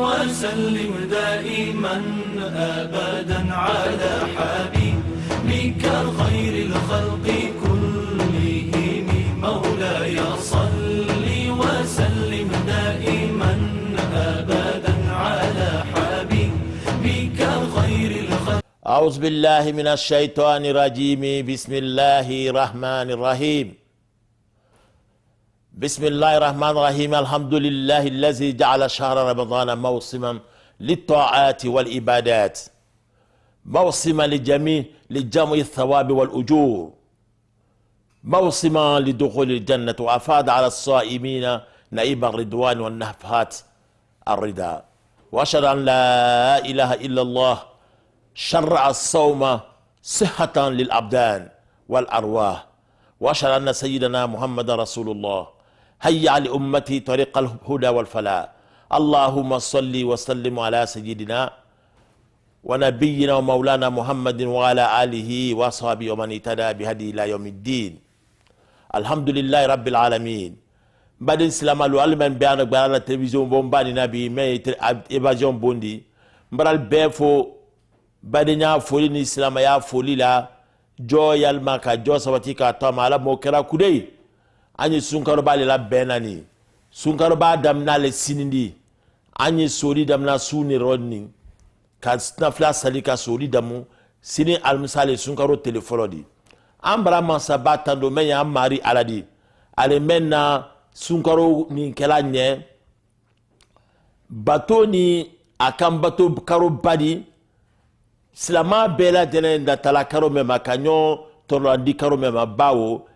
وسلم دائما أبدا على حبيبك خير الخلق كلهم مولاي صل وسلم دائما أبدا على حبيبك خير الخلق. أعوذ بالله من الشيطان الرجيم. بسم الله الرحمن الرحيم. بسم الله الرحمن الرحيم. الحمد لله الذي جعل شهر رمضان موسما للطاعات والعبادات، موسما لجمع الثواب والأجور، موسما لدخول الجنة، وأفاد على الصائمين نعيم الرضوان والنفحات الرضا. وأشهد أن لا إله إلا الله شرع الصوم صحة للأبدان والأرواح. وأشهد أن سيدنا محمد رسول الله هيا لأمتي طريق الهدى والفلاح. اللهم صل وسلم على سيدنا ونبينا ومولانا محمد وعلى آله وصحبه ومن اهتدى بهدي إلى يوم الدين. الحمد لله رب العالمين. بعد السلام عليكم بيان على التلفزيون بومباني نبي مي إيفازيون بوندي مبرال بيفو بعدنا فولي الإسلام يا فولي لا جو يالما كجو سبتيكا تام على موكرا كودي أني سونكارو بالي لا بيناني سونكارو با دامنا لسينيندي أني سوري دامنا سوني روني كاسنافلا ساليكا سوري دامو سيني المسالي سونكارو تليفونودي أمبرا مانسابا تاندو ميا ماري علادي على منا سونكارو نينكلا نيه باتو ني أكام باتو كارو بادي silama bela jene da tala karo mema kanyo torandi karo mema bawo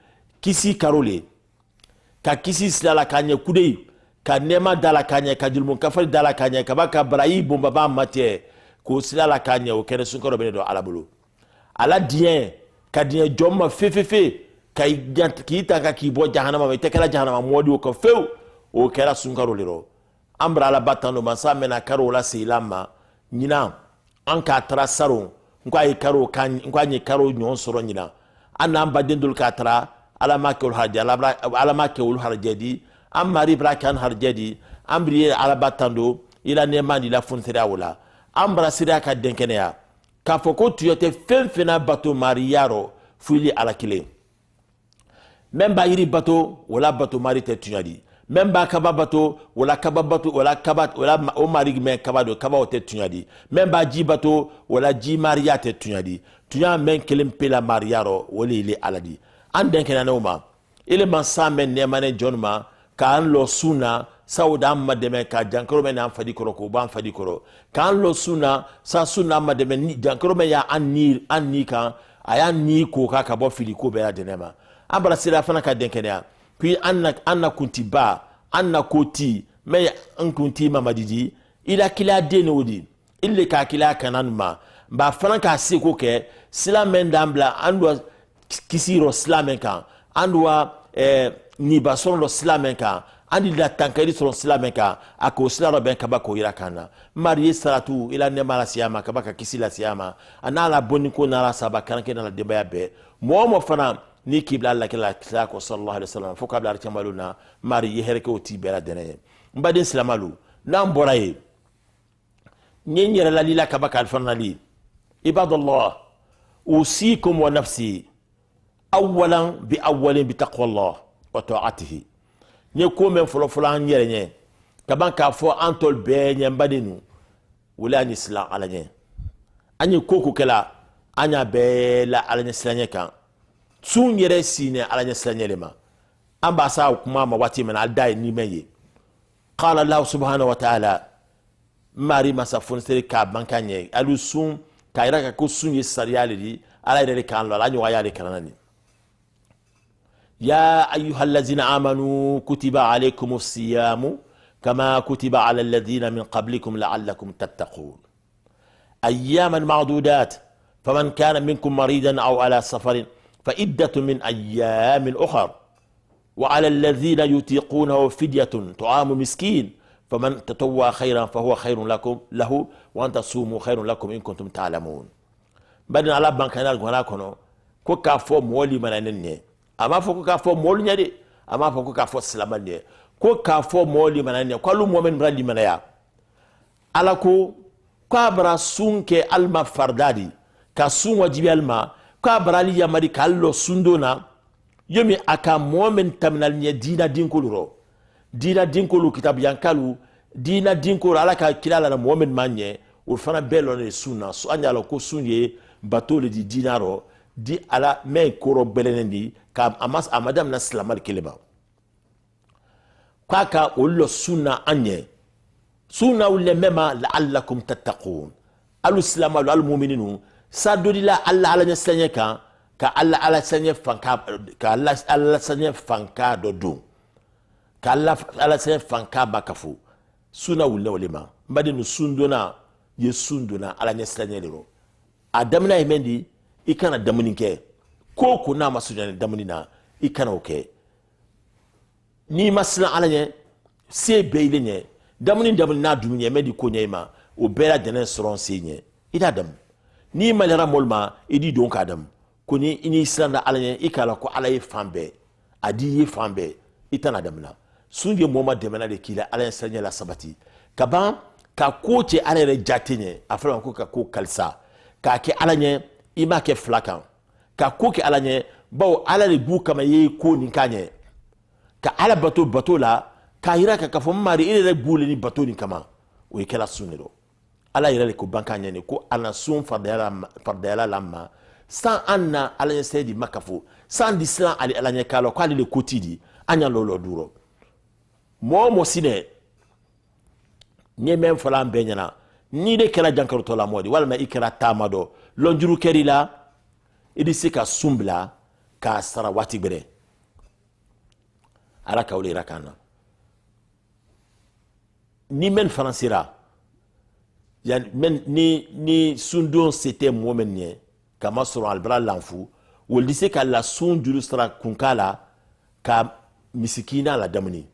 kisi karole ka kisi silala kanye kudei ka nema dala kanye ka julmun kafari dala kanye ka baka brayi bomba ba mate ko silala kanye o kene sun karo benedo alabulu ala dien ka dien jomma fefefe ka kita ka ki bo jahannama me tekala jahannama modi o ko few o kera sun karo lero ambra ala batano masamena karo la silama nyina anka tra saro nkwa karo kan nkwa nyi karo nyon soro nyina anna badendul katra ala makul harja ala makul harjedi amari brakan harjedi amri ala batando ila nemandi la funtira wala ambra sira ka denkenea ka foko tuyote fenfena bato mariaro fuili ala kile memba yiri bato wala bato mari te tunyadi memba kaba bato wala kaba bato wala kaba wala o mari men kaba do kaba o te tunyadi memba ji bato wala ji maria te tunyadi tunya men kelim pela mariaro wali ile aladi anden kenana uma ile mansa men ne mane jonma kan lo suna sauda amma de men ka jankoro men am fadi koro ko ban fadi koro kan lo suna sa suna amma de men jankoro men ya anni kan aya ni ko ka bo fili ko be ya denema abara sira fana ka denkenea puis anna kunti ba anna koti me an kunti mamadidi ila kila denodi ille ka kila kananma ba fana ka se ko ke silamen dambla andwa kisiro silamen kan andwa ni bason lo silamen kan andi la tankari so silamen kan ako silaro ben kabako ira kana mariye salatu ila ne mala siyama kabaka kisila siyama anala boni ko nala sabaka kan na debaya be mo fana ni kibla Allah kila ko sallallahu alaihi wasallam fo kabla arkamaluna mari yeherke o tibera dene mbade islamalu nam boraye nyenyere la lila kabaka alfanali ibadallah usikum wa nafsi awalan bi awwalin bi taqwallah wa ta'atihi nye ko men folo nyere nye kabanka fo antol be nye mbade nu wala ni islam ala nye anye koko kala anya be la ala nye slanye kan sun yere sine ala nya slanyele ma amba sa kuma ma wati man aldai ni meye qala allah subhanahu wa ta'ala mari masafun sere ka bankanye alu sun kaira ka ko sun yesariale di ala ire kan la nyu wayale kanani ya ayyuhallazina amanu kutiba alaykumus siyamu kama kutiba ala alladhina min qablikum la'allakum tattaqun ayyaman ma'dudat faman kana minkum maridan aw ala safarin فإدة من أيام أخر وعلى الذين يطيقونه فدية طعام مسكين فمن تطوع خيرا فهو خير لكم له وأن تصوموا خير لكم إن كنتم تعلمون بعدين على بانكنا غناكونو كو كافو مولي منانني أما فوكو كافو مولي نيدي أما فوكو كافو سلامني كو كافو مولي منانني كلو مؤمن برالي منايا alako kwa bara sun ke alma fardadi ka sun wajibi alma kwa bara ali yamari ka allo sundona yomi aka momen terminal nye dina dinkuluro dina dinkulu kitab yankalu dina dinkulu alaka kilala na momen manye o fana belo ne sunna so anya ko sunye batole di dinaro di ala me koro belenendi ka amas amadam na islamal keleba kaka ullo sunna anye sunna ulle mema la'allakum tattaqun al islam al mu'mininu sadodila alla ala nyasanya ka alla ala sanya fanka ka alla sanya fanka dodo ka alla ala sanya fanka bakafu sunna ulle walima mbadinu sundona yesundona ala nyasanya lero adamna imendi ikana damuninke ko na masujana damunina ikana oke ni masla alanye se beile nye damunin na dumunye medi ko nyema o bela denen soron senye ida dam ni malera molma idi donc adam ko ni ini islam alanye ikala ko alaye fambe adi ye fambe itana damna sunje moma demana de kila alanye sanya la sabati kaba ka koche alere jatinye afra ko ka ko kalsa ka ke alanye ima ke flakan ka ko ke alanye bawo alare bu kama ye ko ni kanye ka ala bato la ka yira ka fo mari ire bule ni bato ni kama o ikela sunero ala yira le ko banka nyane ko ana sun fardela lamma san anna ala yesedi makafu san dislan ali ala nyekalo ko ali le kotidi anya lolo duro mo sine ni men fala benyana ni de kala jankaru to la modi wala ma ikra tamado lonjuru kerila idi sika sumbla ka sara wati bere ala kawli rakana ni men francira yani men ni sundon c'était momen kama sur albra lanfu wol dise ka la sunduru sara kunkala ka misikina la damni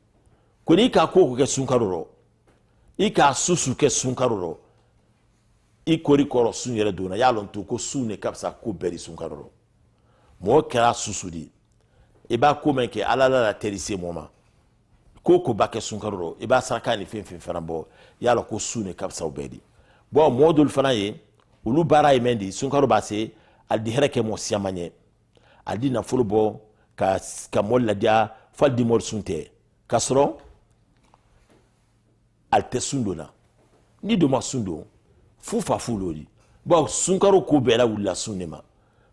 ko ni ka ko ke sunkaroro i ka susu ke sunkaroro i kori koro sunyere dona yalon to ko sune kapsa ko beri sunkaroro mo kera susudi iba ko men ke alala la terise moma ko ba ke sunkaroro iba saraka ni fin farambo yalo ko sune kapsa obedi bo modul fanaye ulu bara imendi sunkaro base al di hereke mo siamanye al di na fulbo ka molla dia fal di mol sunte kasro al te sundona ni do ma sundo fufa fulori bo sunkaro ko bela wula sunema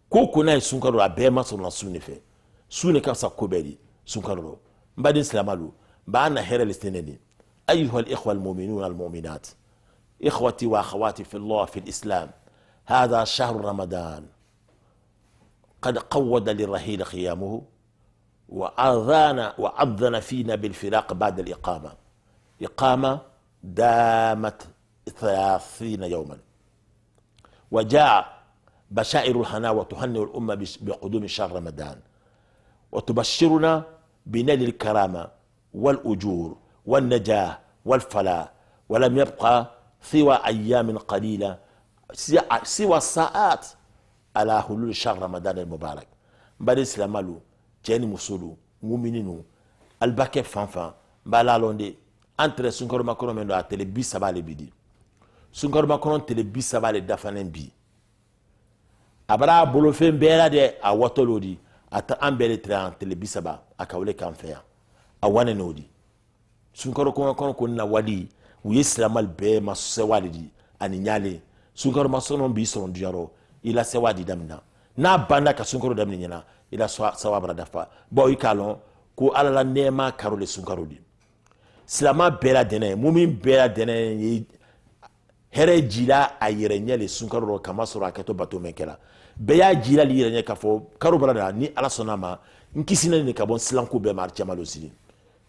ko na sunkaro abema so na sunefe sune kapsa ko bedi sunkaro mbadi islamalu بأن هير الاستنين أيها الإخوة المؤمنون المؤمنات إخوتي وأخواتي في الله في الإسلام هذا شهر رمضان قد قود للرحيل خيامه وأذن فينا بالفراق بعد الإقامة إقامة دامت 30 يوما وجاء بشائر الهنا وتهنئ الأمة بقدوم شهر رمضان وتبشرنا بنيل الكرامة والأجور والنجاة والفلاح ولم يبقى سوى أيام قليلة سوى ساعات على حلول شهر رمضان المبارك بعد السلام جاني مسولو مؤمنينو الباكي فانفان بالا لوندي entre sunkaro makono mendo a tele bi sabale bidi sunkaro makono tele bi sabale dafanen bi abara bolo fe mbera de a watolodi ata ambele tra tele bi saba akawle kanfea awane nodi sunkaro kono na wali u islamal be masse walidi ani nyale sunkaro masono bi sono diaro ila se wadi damna na banda ka sunkaro damni nyana ila sawabra dafa bo ikalon ko alala nema karole sunkaro di silama bela dene mumin bela dene here jila ayere nyele sunkaro kama sura kato bato mekela beya jila li yere nyaka fo karo brada ni ala sonama nkisina ni kabon silanko be mar chamalo sili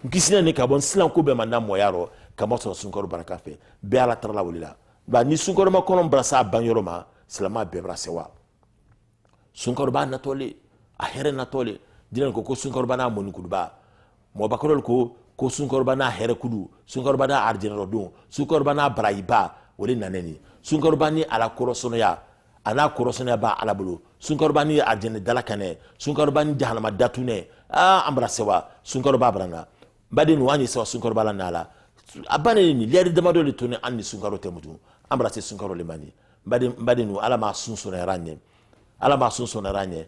nkisina ni kabon silanko be manda moyaro kama sura sunkaro baraka fe be ala tarla wulila ba ni sunkaro ma kono brasa banyoro ma silama be brasewa sunkaro ba natole a here natole dinan ko sunkaro bana moni kuduba mo bakorol ko sunkaro bana here kudu sunkaro bana arjinaro don sunkaro bana braiba wole naneni sunkaro bani ala korosono ya ana korosono ba ala bulu sunkaro bani arjine dalakane sunkaro bani jahannama datune ambrasewa sunkaro ba branga badin wani sawa sunkaro bala nala abane ni leri damado le tone anni sunkaro temutu ambra se sunkaro le mani mbade nu ala ma sunso na ranye ala ma sunso na ranye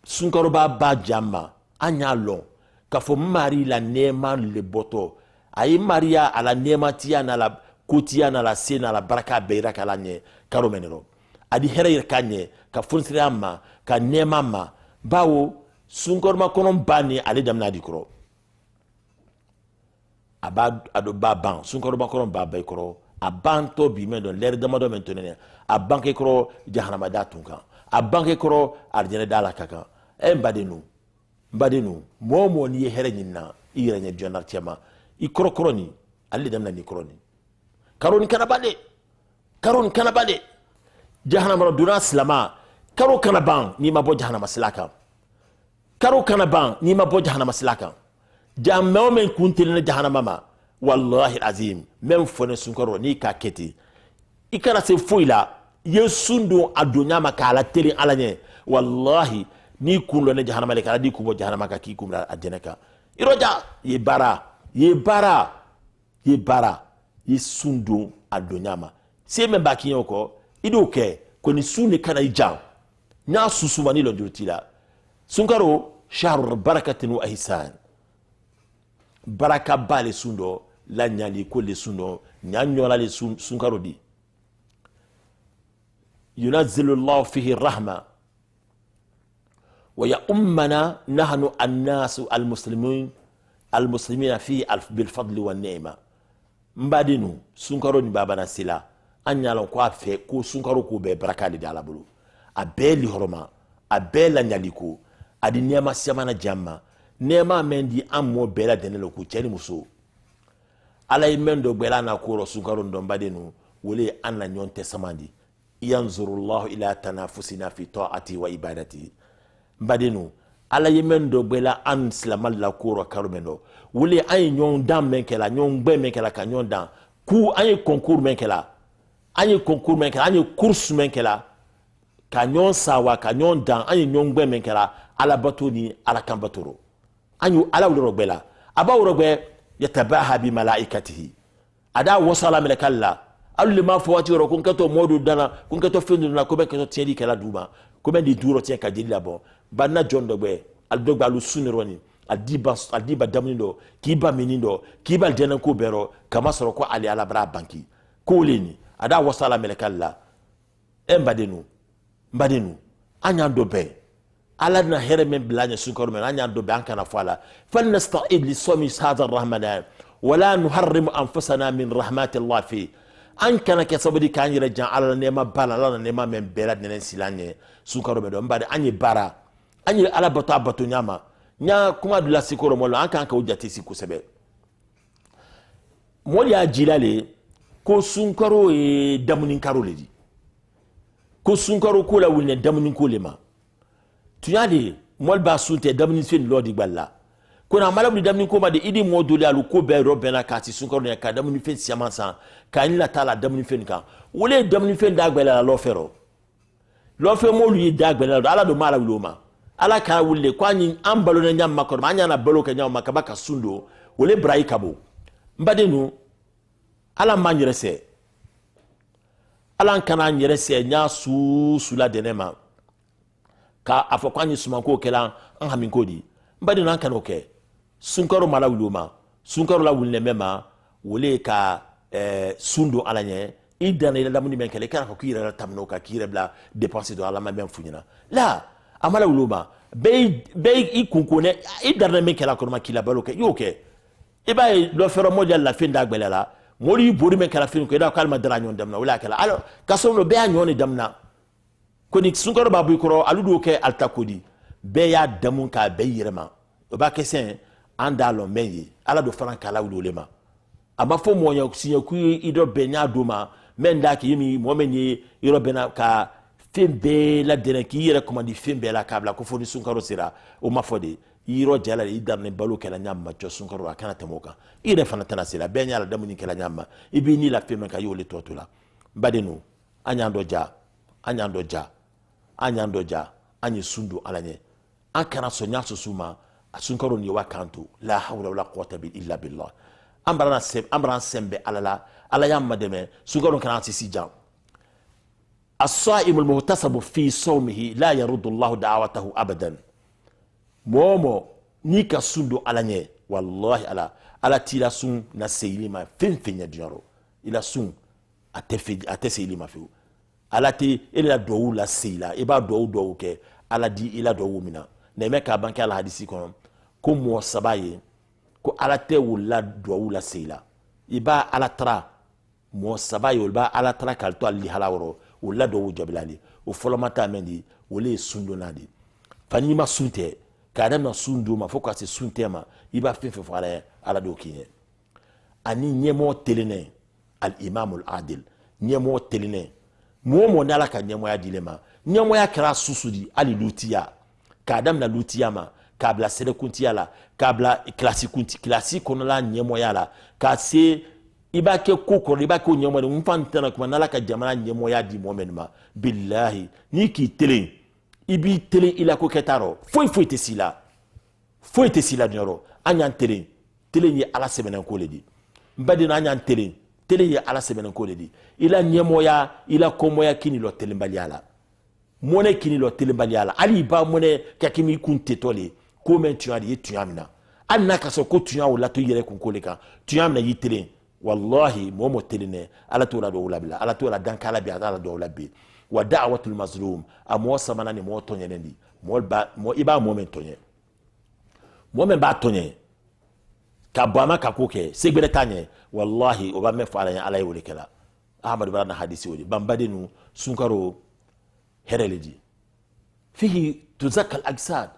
sunkaro ba jamma anya lo ka fo mari la nema le boto ayi maria ala nema tia na la kutia na la sena la baraka beira kala nye karo menero adi here kanye ka funsira ma ka nema ma bawo sunkaro ma kono bani ale damna di kro aba ado ba ban sunkaro ba kono ba bay kro abanto bi men don ler damado men tonene abanke kro jahannama da tunka abanke kro arjene dala kaka mbadenu momo ni here nyinna ire nya jonar tiama i kroni alli damna ni kroni karon kana bade jahannama duna slama karo kana ban ni mabo jahannama silaka karo kana ban ni mabo jahannama silaka jamma men kuntilna jahannama ma wallahi alazim même fone sunkaro ni ka keti ikara se foila yesundo adunya makala teli alanye wallahi ni kunlo ne jahannama le kala di kubo jahannama ka ki kumra ajeneka iroja ye bara yesundo adunya ma se me baki yoko idoke ko ni sunne kana ijam nya susuma ni lonjurtila sunkaro shahr barakatin wa ihsan baraka bale sundo la nyali ko le sundo nyanyola le sunkaro di yunazzilu Allah fihi rahma wa ya ummana nahnu an-nas al-muslimin fi bil fadl wa ni'ma mbadinu sunkaro ni baba na sila anyalo ko afe ko sunkaro ko be baraka di ala bulu abeli horoma abela nyaliko adi ni'ma siamana jamma nema mendi ammo bela denelo ku cheri muso ala imendo bela na ko sunkaro ndo mbadinu wole anna nyonte samandi yanzurullahu ila tanafusina fi ta'ati wa ibadati mbadinu ala yemendo bela an slamal la ko karumendo wole ay nyon dam menkela nyon gbe menkela ka nyon dan ku ay concours menkela ay course menkela ka nyon sawa ka nyon dan ay nyon gbe menkela ala batoni ala kambatoro anyu ala wuro bela aba wuro gbe yatabaha bi malaikatihi ada wasala malakalla alli ma fo wati wuro kun kato modu dana kun kato fendu na ko be kato tiedi kala duma ko be di duro tien ka dilla bon banna jondo gbe al dogba lu sunironi adiba damnindo kiba minindo kiba dena ko bero kama soro ko ali ala bra banki ko leni ada wasala malakalla mbadenu anya do be ala na here men bilanya sunkaro men anya do be an kana fala falnasta'id li sawmi hadha ar-rahman wala nuharrim anfusana min rahmati Allah fi an kana ke sabudi kan yira jan ala ne ma bala ala ne ma men bela ne silanye sunkaro men do mbade anyi bara anyi ala bato nyama nya kuma dula sikoro molo an kan ka ujati siku sebe moli ajilale ko sunkaro e damunin karo ledi ko sunkaro ko la wulne damunin ko lema tuyade mol ba sunte damunin fen lodi gballa ko na malabu damunin ko ma de idi module alu ko be robena ka ti sunkaro ne ka damunin fen siamansa ka ni la tala damunin fen ka wole damunin fen da gballa la lo fero molu yi da gballa ala do mala wuloma ala ka wulle ko anyi ambalo na nyam makoro anya na balo ka nyam makaba ka sundo wole brai kabo mbadenu ala manyerese ala kana nyerese nya sula denema ka afokwanyi sumanko kela an hamin kodi mbadi nan kan oke sunkaro mala wuluma sunkaro la wulne mema wole ka sundo alanye idana ila damuni men kele kara ko kira tamno ka kira bla dépenser do ala même funyina la amala wuluma be ikunkone idana men kala ko ma kila baloke yoke ibay do fero model la fin da gbelela mori bori men kala fin ko da kalma dara nyon damna wala kala alors kasono be anyoni damna koni sunkaro babu koro aludo ke altakodi be ya damun ka be yirema o ba kesen andalo meyi ala do faran kala wulolema ama fo mo nya sinya ku ido benya doma men da ki yimi mo menyi iro bena ka fembe la dere ki yere komandi fembe la kabla ko foni sunkaro sira o mafode iro jala idarne balo kala nyamma to sunkaro akana temoka ire fana tana sira benya la damun kala nyamma ibi ni la fembe ka yole totula badenu anyando ja anyi sundu alanye an kana sonya susuma sunkaro ni wakanto la hawla wala quwwata illa billah ambrana sembe alala ala yamma deme sugaro kana sisi jam as-sa'im al-muhtasab fi sawmihi la yaruddu Allah da'watahu abadan momo ni ka sundo alanye wallahi ala tila sun na seylima fenfenya diaro ila sun ate seylima fi ala ti ila do la seyla e ba do ke ala di ila do mina na me ka banka ala hadisi kono ko mo sabaye ko ala te wula do la seyla iba ala tra mo sabaye ba ala tra kalto ali halawro wula do jabilali o folomata mendi wole sundo nadi fani ma sunte kadam na sundu ma foka se suntema iba fefe fara ala do kinye ani nyemo telene al imam al adil nyemo telene mo nala ka nyemo ya dilema nyemo ya kra susudi ali lutiya kadam na lutiya ma kabla sede kuntiya la kabla klasi kono la nyemo ya la ka se iba ke koko iba ko nyemo de mfantana kuma nala ka jamana nyemo ya di momenma billahi ni ki tele ibi tele ila ko ketaro foi te sila nyoro anyan tele ye ala sebenen ko ledi mbadi na anyan tele ye ala sebenen ko ledi ila nyemoya ila komoya kini lo tele mbaliala mone kini lo tele mbaliala ali ba mone kakimi kunte tole ko men tuadi tuyamina anna kaso ko tuya wala to yere kun koleka tuyamina yitele wallahi momo tele ne ala to la do wala ala to la dankala bi ala do wala bi wa da'watul mazlum amo samana ni mo tonye ndi mo iba mo men tonye mo men ba tonye ka bama ka koke segbere tanye wallahi o ba me fala ala yole kala ahmad barana hadisi wodi bambadenu sunkaro hereleji fihi tuzakka al agsad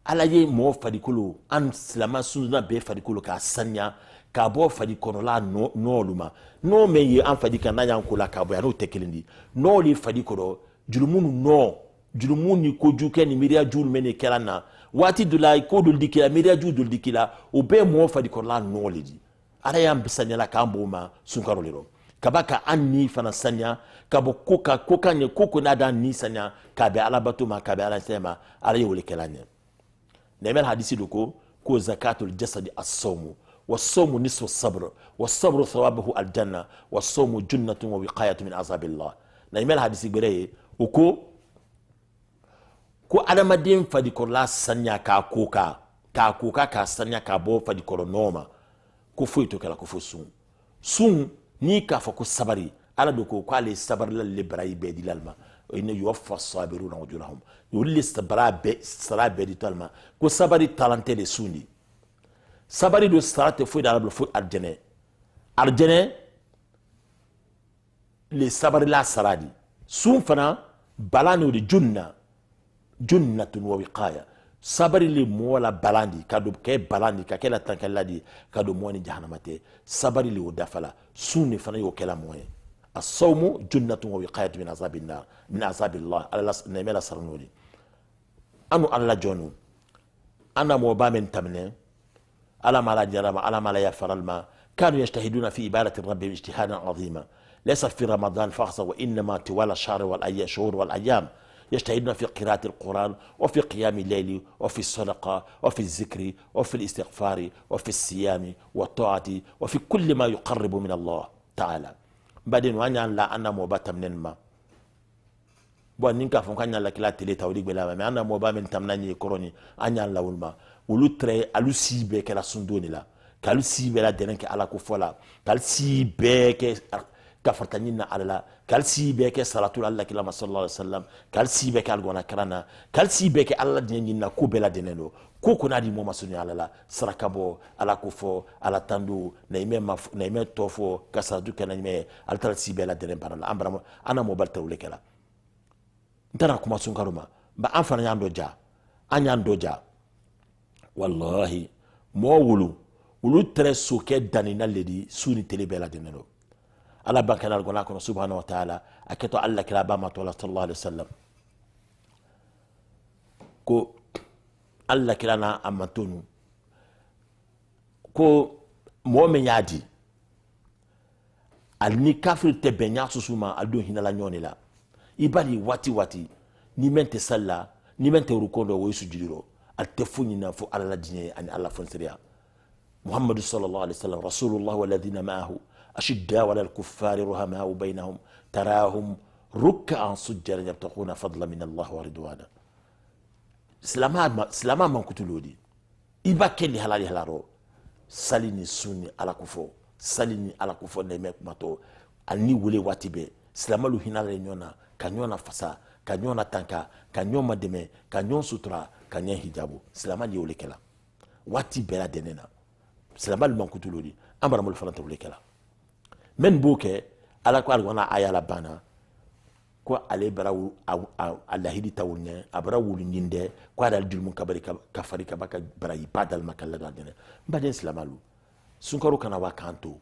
ala ye mo fadikulu an silama sunna be fadikulu ka sanya ka bo fadi kono la no luma no me ye an fadi kan yan ko la ka bo ya no tekelindi no li fadi kono julumuni ko juke ni miria jul mene kelana wati dulai ko dul dikila miria jul dul dikila o be mo fadi kono la no lidi ala yam bisanya la ka mboma sunkaro lero kabaka anni fana sanya kabo koka ne koko na dan ni sanya ka be ala batuma ka be ala sema ala yole kelanya nemel hadisi doko ko zakatul jasadi as-sawmu والصوم نصف الصبر والصبر ثوابه الجنة والصوم جنة ووقاية من عذاب الله نعمل حديث بريه وكو أنا مدين فديكور لا سنيا كاكوكا كسنيا كابو فديكور نوما كفويتو كلا كفو سون ni كافو كسبري أنا دوكو كالي سبر للبراي بدي للما إنه يوفى الصابرون وجرهم يقول لي سبرا بدي تلما كسبري تالنتي لسوني sabari do sarate foi darablo foi arjene le sabari la saradi sun fana balani de junnatun wa wiqaya sabari le mola balandi kadu ke balandi ka kela tankalladi kadu moni jahannamate sabari le odafala sunni fana yo kela moye as-sawmu junnatun wa wiqayatun min azabin nar min azabillah ala nemela sarnodi anu alla jonu ana mo ba men tamne على ما لا جرم على ما لا يغفر الماء كانوا يجتهدون في عبادة ربهم اجتهادا عظيما ليس في رمضان فقط وإنما طوال الشهر والشهور والأيام يجتهدون في قراءة القرآن وفي قيام الليل وفي الصدقة وفي الذكر وفي الاستغفار وفي الصيام والطاعة وفي كل ما يقرب من الله تعالى بعدين وانا لا أنا مباتا من الماء بوان نينكا فنكا لا كلا تلي توليك بلا ما أنا مبا من تمناني كوروني أنا لا والما ولو تري الو سيبه كلا سندوني لا كالو سيبه لا دنك على كفولا كال سيبه ك كفرتنينا على لا كال سيبه ك صلاه الله كلا صلى الله عليه وسلم كال سيبه كال غنا كرانا كال سيبه ك الله ديننا كوبلا دينلو كوكو نادي موما سوني على لا سركابو على كفو على تاندو نيمه توفو كسادو كنيمه على تال سيبه لا دين بارلا امبرام انا موبالتا ولكلا ntana kuma sun karuma ba an fana yan doja an yan doja wallahi mo wulu tre soke danina ledi suni tele bela denelo ala bakana gona kono subhanahu wa ta'ala aketo alla kila ba ma tola sallallahu alaihi wasallam ko alla kila na amantonu ko mo men yadi al ni kafir te benya susuma aldo hinala nyoni la ibali wati ni mente salla ni mente rukondo wo sujudiro al tefuni na fo alla dine ani alla fonsiriya محمد صلى الله عليه وسلم رسول الله والذين معه أشداء على الكفار رحماء بينهم تراهم ركعا سجدا يبتغون فضلا من الله ورضوانا سلاما من كتلودي إبا كلي هلالي هلارو salini sunni ala kufo salini ala kufo neme kumato ani wule watibe silamalu hinala nyona kanyona fasa kanyona tanka kanyoma deme kanyon sutura kanyen hijabu silamali wule kala wati bela denena silamali mankutulodi ambara mul falanta wule kala men boke ala ko alwana ayala bana ko ale bara allahidi tawunne abara wulindinde ko adal dulmun kabari kafari kabaka bara ibadal makalla dane mbaden islamalu sunkaru kana wakanto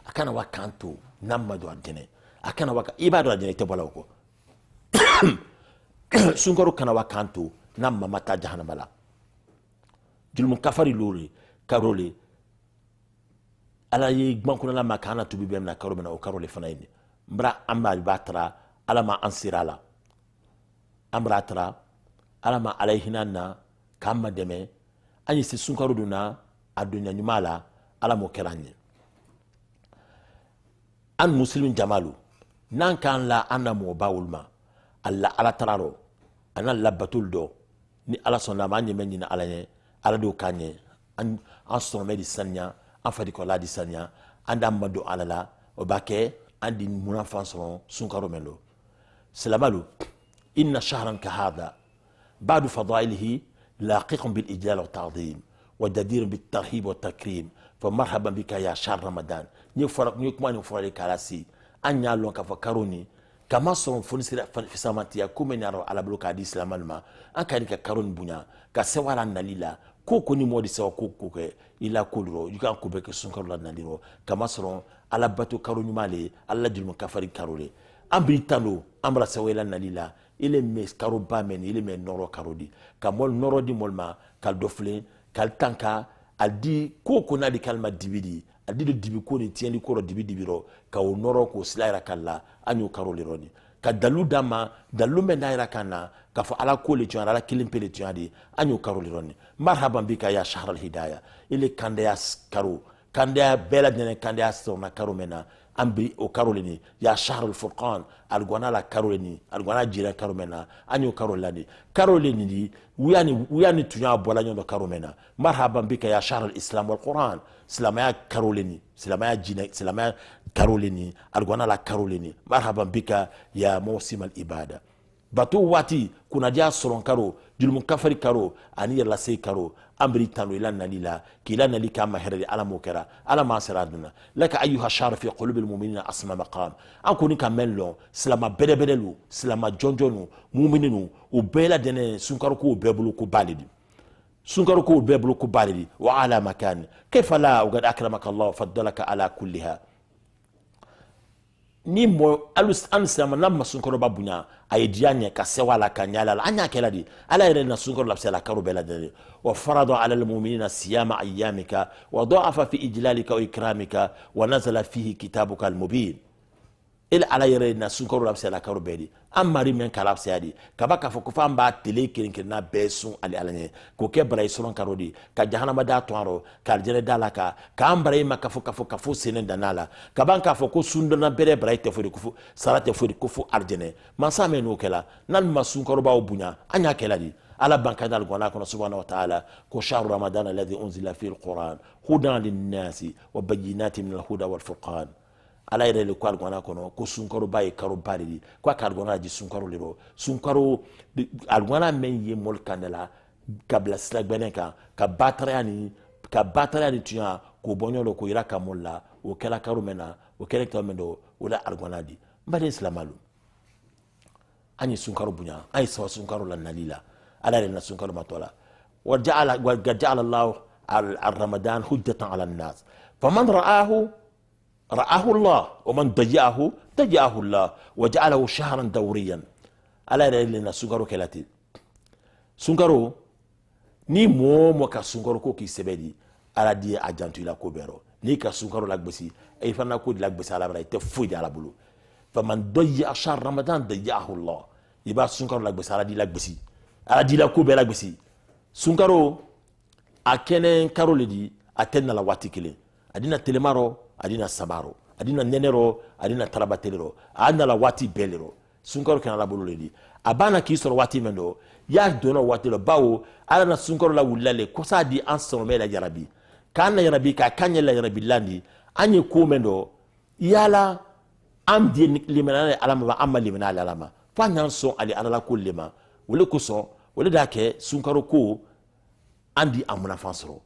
akana wakanto namado adene akana waka ibadu adene te bola ko sunkaru kana wakanto namma mata jahannamala dulmun kafari lori karole ala yi gbankuna la makana tubi bemna karomena o karole fanaini mbra amba batra alama ansirala ambra tra alama alayhinana kama deme anyi se sunkaru duna adunya nyumala alamo keranye an muslimin jamalu nan kan la anamo bawulma alla ala tararo ana labatul do ni ala sonna ma nyeme nyina alanye ala do kanye an asoro medi sanya an fadi ko la di sanya anda mado alala o bake andi munafan son sunkaro melo salamalu inna shahran ka hada ba'du fadailihi laqiqun bil ijlal wa ta'zim wa jadir bit tarhib wa takrim fa marhaban bika ya shahr ramadan ni farak ni kuma ni farale kalasi anya lon ka fakaroni kama son fonisira fi samati ya kuma ni ala bloka di islamalma an kadi ka karoni bunya ka sewala nalila ko ni modi sewa ko ke ila kulro yuka ko be ke sunkaro la naliro kama son ala bato karoni male alla dulmu kafari karole ambritano ambra sewela nalila ile mes karo bamen ile me noro karodi kamol noro di molma kal dofle kal tanka aldi ko na di kalma dibidi aldi do dibi ko ni tieni ko ro dibidi biro ka o noro ko slaira kala anyo karole roni ka dalu dama dalu men daira kana ka fa ala ko le tiara ala kilimpele tiadi anyo karole roni marhaban bika ya shahr al hidayah ile kandaya karo kandaya bela dene kandaya sona karo mena ambi o karolini ya shahr al furqan algwana la karolini algwana jira karomena anyo karolani karolini di wiyani tunya bola nyondo karomena marhaban bika ya shahr al islam wal quran islamaya karolini islamaya jina islamaya karolini algwana la karolini marhaban bika ya mawsim al ibada batu wati kuna dia solon karo julmun kafari karo ani la sey karo amri tanu ila nalila kila nalika mahri ala mukara ala masraduna laka ayuha shar fi qulub al mu'minina asma maqam akuni kamello salama bedebedelu salama jonjonu mu'mininu o bela dene sunkaro ko bebulu ko balidi sunkaro ko bebulu ko balidi wa ala makan kayfa la wa qad akramaka allah faddalaka ala kulliha ni mo alus ansama namma sunkaro babunya aydianya ka sewala kanyala anya keladi ala ire na sunkaro lapsala karo bela de wa farada ala almu'minina siyama ayyamika wa da'afa fi ijlalika wa ikramika wa nazala fihi kitabuka almubin ila ala ire na sunkaro lapsala karo beli amari men kalapsadi kabaka fo kufa mba tele kirin na besun ali alanye ko ke bray suron karodi ka jahannama da toaro ka jere dalaka ka ambray makafu senen danala kabanka fo ko sundona bere bray te fo kufu sarate fo kufu arjene masame no kela nan masun karoba obunya anya keladi ala banka dal gona kono subhanahu wa ta'ala ko shahru ramadan alladhi unzila fihi alquran hudan lin-nasi wa bayyinatin min al-huda wal-furqan ala ire le kwal gona kono ko sunkaro baye karo baridi kwa kar gona ji sunkaro lero sunkaro algona men ye mol kanela kabla slag beneka ka batrani tuya ko bonyolo ko ira kamolla o kala karo mena o kala to mendo wala algona di mbade islamalu ani sunkaro bunya ay sawa sunkaro la nalila ala ire na sunkaro matola wa ja'ala allah al-ramadan hujjatan ala an-nas faman رآه الله ومن ضيعه الله وجعله شهرا دوريا على لنا سنغرو كلاتي سنغرو ni momo ka sunkaro ko ki sebedi ala di ajantu ila ko bero ni ka sunkaro lagbesi ay fana ko lagbesi ala bara te fudi ala bulu faman dayya shahr ramadan dayyahu allah iba sunkaro lagbesi ala di la ko be lagbesi sunkaro a kɛnɛ karo le di a tɛ nala waati kelen a dina telema rɔ a dina saba rɔ a dina nɛnɛ rɔ a dina tarabatele rɔ a nala waati bɛɛ le rɔ sunkaro kɛnɛ ala bolo le di a b'a na k'i sɔrɔ waati min dɔ y'a donna waati la bawo ala na sunkaro la wulila le kosa di an sɔrɔmɛ la yarabi k'an na yarabi k'a kan ɲɛ la yarabi landi an ye ko min dɔ yala an di limana ala ma an ma limana ala ma fo an y'an sɔn ale ala ko le ma o le kosɔn o le d'a kɛ sunkaro ko an di an munafan sɔrɔ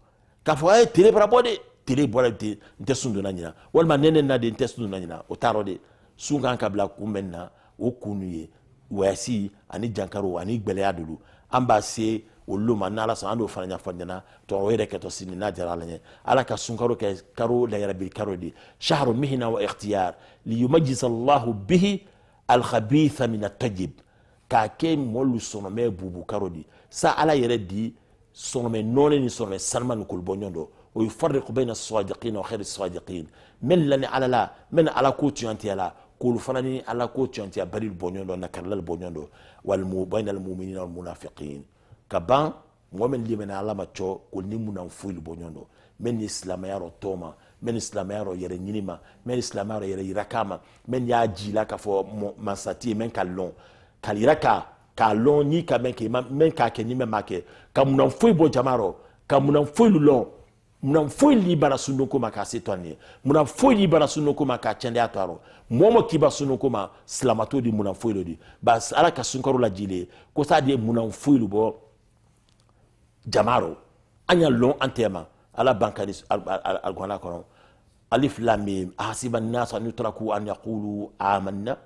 k'a fɔ a ye tele bara bɔ de tele bɔra de n tɛ sun donna ɲina walima nɛnɛ na de n tɛ sun donna ɲina o t'a rɔ de sun kan ka bila kunbɛn na o kun ye wayasi ani jankaro ani gbɛlɛya dolu an b'a se olu ma n'ala sɔn an n'o fana ɲɛfɔ ɲɛna tɔgɔ o yɛrɛ kɛtɔ sini n'a diyara ala ɲɛ ala ka sunkaro kɛ karo layarabi karo de shahru mihna wa ikhtiyar liyumajjisa allahu bihi alkhabitha min at-tayyib k'a kɛ mɔlu sɔnɔmɛ bubu karo di sa ala yɛrɛ di sɔnɔmɛ nɔnɛ ni sɔnɔmɛ sanuma ni kolibɔ ɲɔgɔn dɔ o yufarriqu bayna as-sadiqin wa khayri as-sadiqin men lani ala la men ala ko tuyantiya la k'olu fana ni ala ko tuyantiya bari bɔ ɲɔgɔn dɔ nakarila bɔ ɲɔgɔn dɔ wal bayna al-mu'minina wal munafiqin ka ban mɔgɔ min limɛna ala ma cɔ ko ni munan foyi bɔ ɲɔgɔn dɔ men ni silamɛya rɔ tɔ ma men ni silamɛya rɔ yɛrɛ ɲini ma men ni silamɛya rɔ yɛrɛ yira k'a ma men y'a jila k'a fɔ mansati men ka lɔn ka yira k'a lɔn ni ka men k'a kɛ ni men m'a kɛ ka munan foyi bɔ jama rɔ ka munan foyi lɔn munan foyi li bara sunoko ma k'a se to an ye munan foyi li bara sunoko ma k'a cɛndɛya to a rɔ mɔgɔ ma k'i ba sunoko ma silamato di munan foyi lo di ba ala ka sunkaro la jile ko sa di munan foyi lu bɔ jamaro an ya lɔn an tɛma ala bankari algona kɔnɔ alif lam mim ahasiba an-nas an yutraku an yaqulu amanna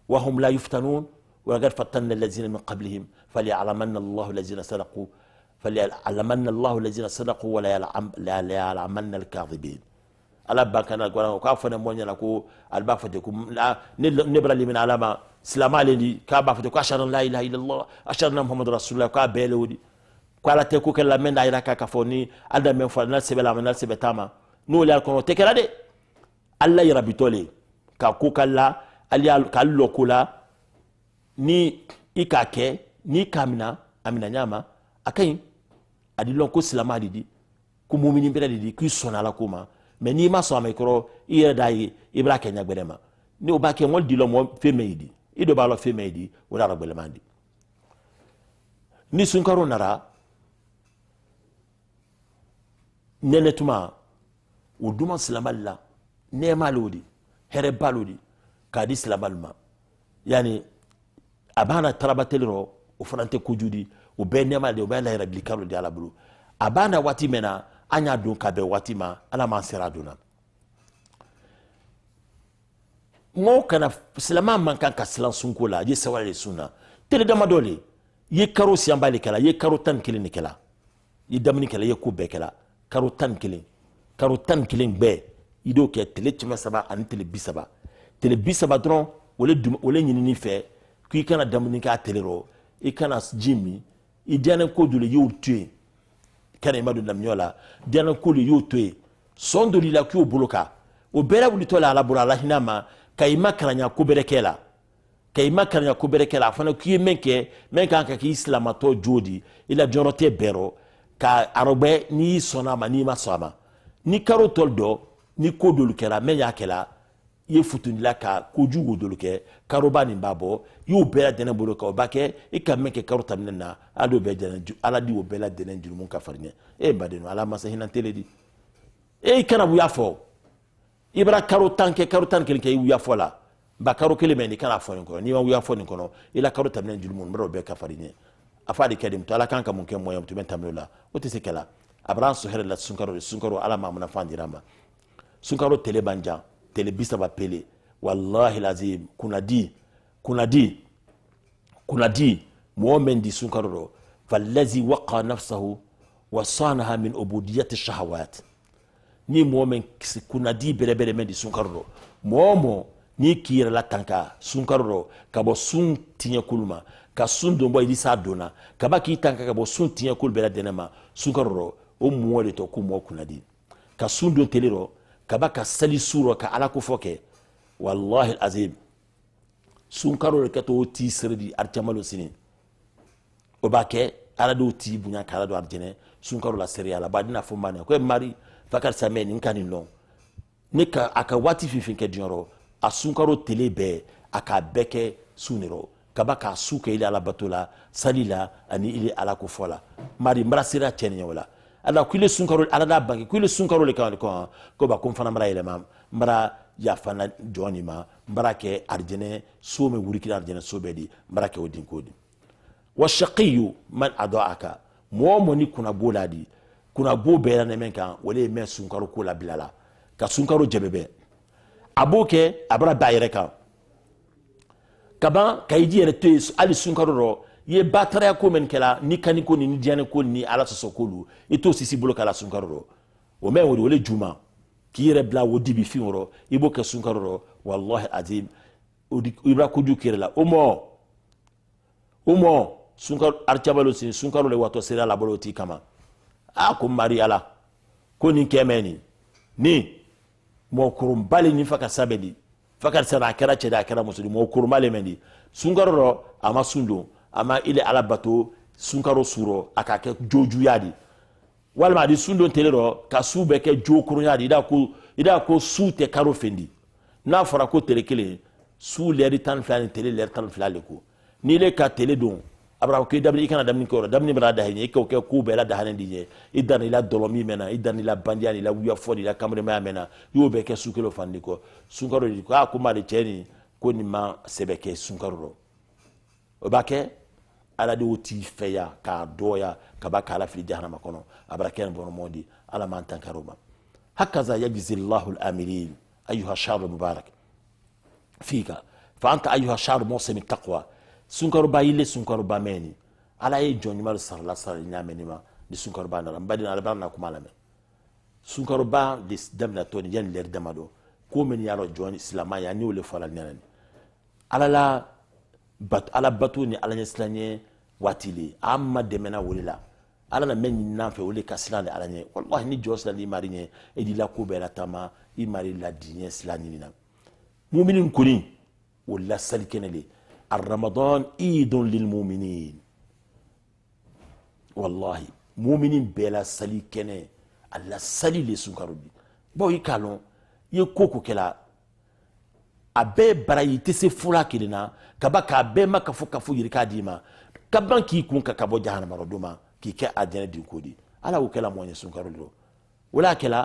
wa hum la yuftanun wa laqad fatanna allazina min qablihim falya'lamanna Allahu allazina sadaqu فليعلمن الله الذين صدقوا ولا يعلمن الكاذبين ala bankana gora ko afana monya la ko alba fate ko ne bra limin alama silama lendi ka ba fate ko ashhadu la ilaha illallah ashhadu anna muhammadur rasulullah ka belewdi ko ala te ko kala men dayra ka foni alda men fa na sebela men sebetama no le ko te kala de alla yarabitole ka ko kala ali kallo kula ni ikake ni kamina amina nyama akayin adi lon ko silama didi ko mumini bere didi ki sona la ko ma mais ni ma so amekoro ire dai ibra kenya gbedema ni o ba ke won di lo mo femedi ido ba lo femedi o dara gbelemandi ni sunkaro nara nenetuma o duma silamalla nema lodi here balodi kadi silamalma yani abana tarabatelo o frante kujudi o be nema de o be la rablikaro di ala bulu abana wati mena anya don ka be wati ma ala man sera dona mo kana silama man kan ka silan sunko la je sawale sunna tele dama dole ye karo siambali kala ye karo tan kilin kala ye damni kala ye ko be kala karo tan kilin be ido ke tele tima saba an tele bisaba dron wole nyini fe ku kana damni ka tele ro e kana jimi i diana ko dole yo tue kana imadu namnyola diana ko le yo tue sondo lila ku boloka o bera wuli to la bura la hinama kayima karanya ko berekela fana ku menke menka ka ki islamato jodi ila jorote bero ka arogbe ni sona ma ni masama ni karo toldo ni ko dolu kera men yakela ye futunila ka kojugo dolu ke karoba ni babo yo bela denen bolo ka obake e ka menke karo tamnena ado be denen ala di o bela denen jurumun ka farne e badeno ala masahina teledi e kana bu yafo ibra karo tanke ke wu yafo la ba karo kele men kana fo ko ni wa yafo ni kono ila karo tamnen jurumun mbro be ka farne afadi kedim to ala kanka mun ke moyam to bentamlola o te sekela abran so hele la sunkaro ala ma mun afandirama sunkaro tele banja tele bisaba pele wallahi lazim kuna di mu'min di sunkaro fallazi waqa nafsahu wa sanaha min ubudiyati shahawat ni mu'min kuna di bele men di sunkaro momo ni kira la tanka sunkaro ka bo sun tinya kulma ka sun do boy di sa dona ka ba ki tanka ka bo sun tinya kul bele denema sunkaro o muwole to ku mo kuna di ka sun do telero kaba ka sali suro ka ala ko foke wallahi alazim sun karo ka to ti sirdi artamalo sini o ba ke ala do ti bunya kala do arjene sunkaro la seriala ba dina fo mane ko mari fakar sameni nkani non ne ka aka wati fifin ke dioro a sunkaro tele be aka beke suniro kaba ka suke ile ala batola salila ani ile ala ko fola mari mbrasira tenya wala ala kule sunkaro ala da bangi kule sunkaro le kan ko ba kon fana mara ile mam mara ya fana joni ma mara ke arjene so me wuriki arjene so be di mara ke odin kodi wa shaqiyu man adaaka mo ni kuna boladi kuna bo bela ne men kan wala me sunkaro ko la bilala ka sunkaro jebebe aboke abra bayre kan kaba kayidi yere te ali sunkaro ro ye batara ko men kala ni kaniko ni diane ko ni ala sosokolu ito sisi bolo kala sunkaro ro o men wori wala juma ki yere bla wodi bi finro ibo ka sunkaro ro wallahi azim odi ibra ko du kirela omo sunkaro archabalo sin sunkaro le wato sera la bolo ti kama ko mari ala ko ni kemeni ni mo kurum bali ni faka sabedi faka sana kera cheda kera musuli mo kurum bali mendi sunkaro ro ama sundo ama ile ala bato sunkaro suro akake joju yadi walma di sundo telero ka sube ke jokuru yadi ida ko sute karo fendi na fara ko telekele su leri tan flani tele leri tan flali ko ni le ka tele don abra ko dabni kana damni ko damni brada hanye ko ke ku bela da hanen diye idan ila dolomi mena idan ila bandiani ila wiya fodi ila kamre ma mena yo be ke sukelo fandi ko sunkaro di ko akuma de cheni ko ni ma sebeke sunkaro o bake ala de oti feya ka doya ka ba kala fi jahannama kono abra ken bono modi ala man tankaruma hakaza yajzi Allahu al-amilin ayuha shahr mubarak fika fa anta ayuha shahr musim at-taqwa sunkaro ba yile sunkaro ba meni ala e joni mar sarla sar nyameni ma di sunkaro ba na mbadina ala barna kuma lame sunkaro ba di damna to ni yan ler damado ko men yaro joni islama ya ni wole fala nenen ala batu ni ala nyeslanye watili amma demena wolila ala na men nafe wole kasilande ala nye wallahi ni josla ni marinye e di la ko bela tama i mari la dinye slani na mu'minin kuni wala salikenele الرمضان عيد للمؤمنين والله مؤمنين بلا سلي كنه الله سلي لسنكرو بي بو يكالون يكوكو كلا abe barayi tese fula kilina kaba ka be maka fuka fu yirika dima kaban ki kun ka kabo jahannama roduma ki ke adene din kodi ala o kala mo sunkaro do wala kala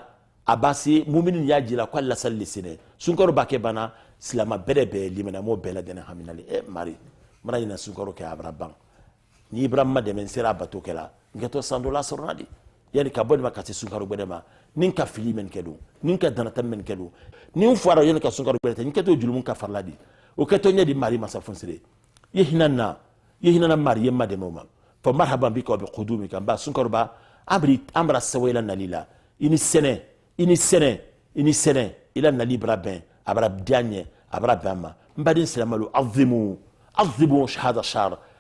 abasi mu'minin ya jila ko Allah salli sine sunkaro bake bana silama berebe limana mo bela dena haminali mari ina sunkaro ke abraban ni ibrahima de men sera bato kala ngato sandola sornadi yani ka bodi makati sunkaro bedema ninka fili men kedo ninka danata men kedo nin fara yani ka sunkaro bedeta ninka to julum ka farladi o keto nyadi mari masa fonsire yehinana mari yemma de moma fa marhaban bika bi qudumika ba sunkaro ba amra sawela nalila ini sene ila nali braben abra dianye abra bama mbadin salamalu azimu shahada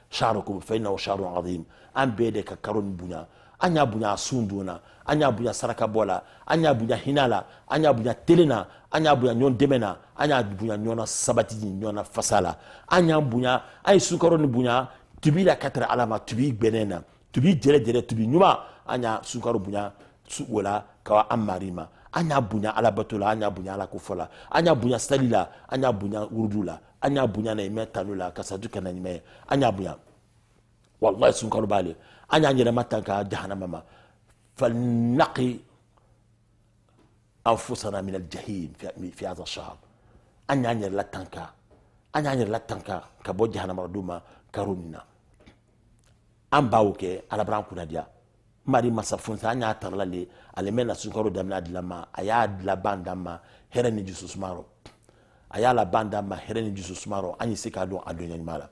sharukum fa innahu sharun azim an bede ka karun bunya anya bunya sunduna anya bunya saraka bola anya bunya hinala anya bunya telena anya bunya nyon demena anya bunya nyona sabati nyona fasala anya bunya ay sukaro ni bunya tubi la katra alama tubi benena tubi jere tubi nyuma anya sukaro bunya su wala kawa amarima anya bunya ala batola anya bunya ala kufola anya bunya salila anya bunya urdula anya bunya na imetanula kasaduka na nyime anya bunya wallahi sunkaro bale anya nyere matanka jahannama ma falnaqi anfusana min aljahim fi hadha ash-shahr anya nyere latanka ka bo jahannama duma karunna ambawke ala brankuna dia mari masafunsa anya tarlale alemena sunkaro damna dilama aya la bandama hereni jususmaro aya la bandama hereni jususmaro anyi sikado adonya mala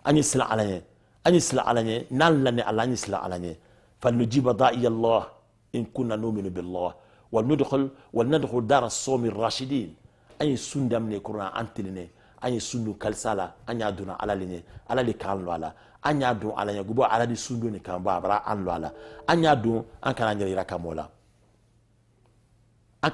anyi sila alanye nan lane alanye sila alanye fanujiba da'i Allah in kunna nu'minu billah wa nadkhul dar as-sawm ar-rashidin anyi sundamne qur'an antiline anyi sundu kalsala anya duna alaline alali kanlo ala anya do alanya gubo aladi sundu ni kan ba bara anlo ala anya do an kana nyira kamola an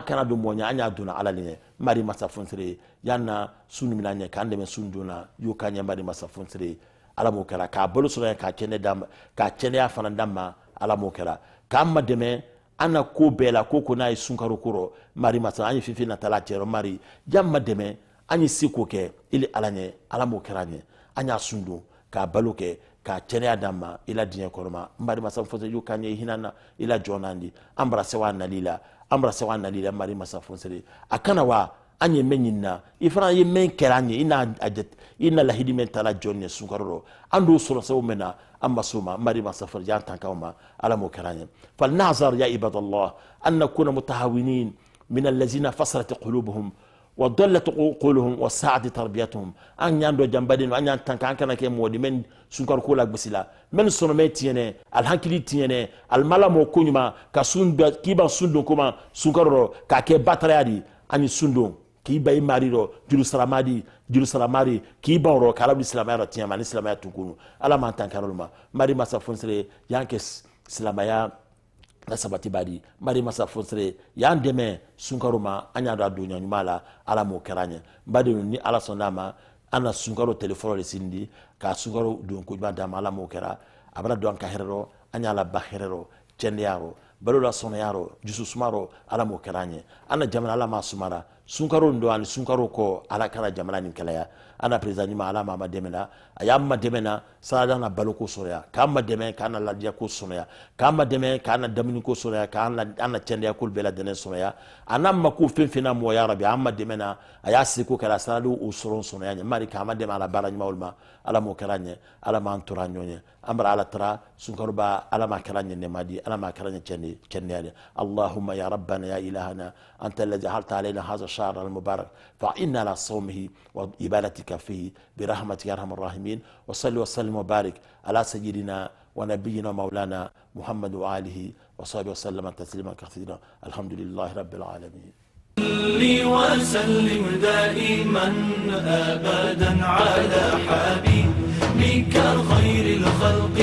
kana do monye anya do na alaline mari masafonsire yanna sunu milanye kande men sunduna yo kanya mari masafonsire ala mo kɛra k'a balo sɔrɔ k'a kɛnɛ d'a ma k'a kɛnɛya fana d'a ma ala mo kɛra k'an ma dɛmɛ an na ko bɛɛ la ko n'a ye sunkaro kɔrɔ mari masa an ye fifi na tala cɛrɔ mari jam ma dɛmɛ an ye se ko kɛ ili ala ɲɛ ala mo kɛra ɲɛ an y'a sun don k'a balo kɛ k'a kɛnɛya d'a ma ila diɲɛ kɔrɔ ma mari masa fɔsɛ yu kan ye hinana ila jɔnan di an bara sewa nali la an bara sewa nali la mari masa fɔsɛ a kana wa an ye men ɲinina i fana ye men kɛra an ye i na lahidi men tala jɔn ye sunkaro rɔ an do sɔrɔ sabu mɛn na an ma so ma mari masa fɔsɛ an tankaw ma ala mo kɛra ɲɛ fal nazar ya ibadallah an nakuna mutahawinin min allazina fasarat qulubuhum wa dallat uquluhum wa sa'at tarbiyatuhum an yan do jambadin an yan tanka an kana ke modi men sunkar ko la gbisila men sono me tiene al hankili tiene al malamo kunyuma ka sunda kiba sundo kuma sunkaro ka ke batrayadi ani sundo kiba imariro julu salamari kiba ro kala islamaya tiama ni islamaya tukunu ala man tankarolma mari masa fonsere yanke islamaya na sabati badi mari masa fonsere yan deme sunkaro ma anya da dunya nyumala ala mo keranya badi ni ala sonama ana sunkaro telefono sindi ka sunkaro don ko bada ala mo kera abara don ka herero anya la bahirero cendiyaro balola sonayaro jusu sumaro ala mo keranya ana jamana ala ma sumara sunkaro ndo ani sunkaro ko ala kana jamana ni kelaya ana president ma ala ma demena ayamma demena sada na baloko soya kama deme kana ladia ko soya kama deme kana damini ko soya kana ana cende yakul bela dene soya anamma ku fenfena mo ya rabbi amma demena ayasi ko kala sadu usuron soya mari kama deme ala barani maulma ala mo karanye ala ma anturanyonya amra ala tra sunkaruba ala ma karanye ne madi ala ma karanye cende allahumma ya rabbana ya ilahana anta alladhi halta alaina hadha الشهر المبارك فإنا على صومه وإبادتك فيه برحمتك يا أرحم الراحمين وصلي وسلم وبارك على سيدنا ونبينا مولانا محمد وآله وصحبه وسلم تسليما كثيرا الحمد لله رب العالمين صلي وسلم دائما أبدا على حبيبك خير الخلق